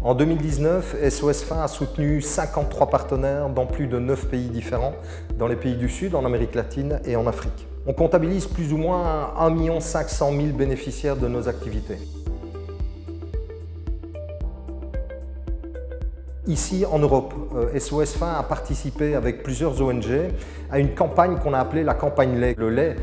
En 2019, SOS Fin a soutenu 53 partenaires dans plus de 9 pays différents, dans les pays du Sud, en Amérique latine et en Afrique. On comptabilise plus ou moins 1 500 000 bénéficiaires de nos activités. Ici, en Europe, SOS Fin a participé avec plusieurs ONG à une campagne qu'on a appelée la campagne lait. Le lait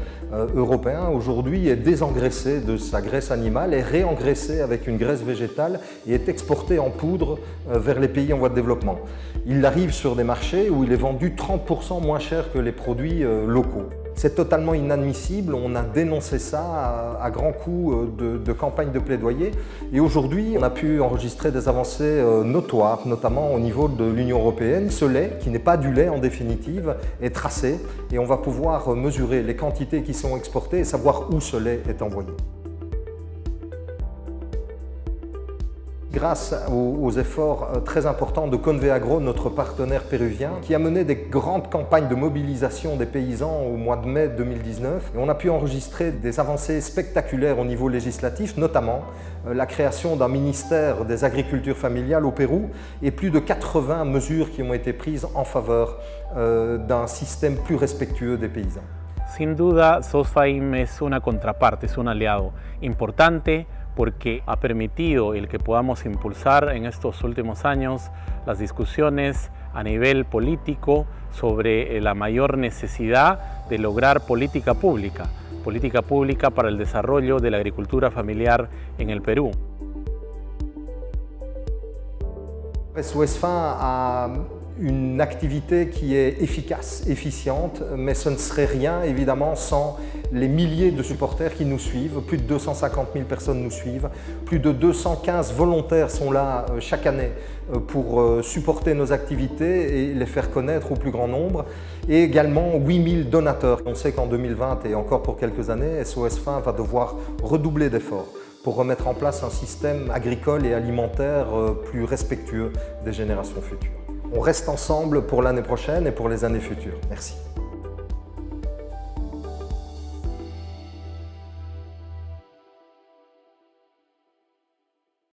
européen, aujourd'hui, est désengraissé de sa graisse animale, est réengraissé avec une graisse végétale et est exporté en poudre vers les pays en voie de développement. Il arrive sur des marchés où il est vendu 30% moins cher que les produits locaux. C'est totalement inadmissible, on a dénoncé ça à grands coups de campagne de plaidoyer et aujourd'hui on a pu enregistrer des avancées notoires, notamment au niveau de l'Union européenne. Ce lait, qui n'est pas du lait en définitive, est tracé et on va pouvoir mesurer les quantités qui sont exportées et savoir où ce lait est envoyé. Grâce aux efforts très importants de Conveagro, notre partenaire péruvien, qui a mené des grandes campagnes de mobilisation des paysans au mois de mai 2019, et on a pu enregistrer des avancées spectaculaires au niveau législatif, notamment la création d'un ministère des agricultures familiales au Pérou et plus de 80 mesures qui ont été prises en faveur d'un système plus respectueux des paysans. Sin duda, SOSFAIM es una contraparte, es un aliado importante porque ha permitido el que podamos impulsar en estos últimos años las discusiones a nivel político sobre la mayor necesidad de lograr política pública para el desarrollo de la agricultura familiar en el Perú. SOS Fin a une activité qui est efficace, efficiente, mais ce ne serait rien évidemment sans les milliers de supporters qui nous suivent. Plus de 250 000 personnes nous suivent, plus de 215 volontaires sont là chaque année pour supporter nos activités et les faire connaître au plus grand nombre, et également 8000 donateurs. On sait qu'en 2020 et encore pour quelques années, SOS Fin va devoir redoubler d'efforts pour remettre en place un système agricole et alimentaire plus respectueux des générations futures. On reste ensemble pour l'année prochaine et pour les années futures. Merci.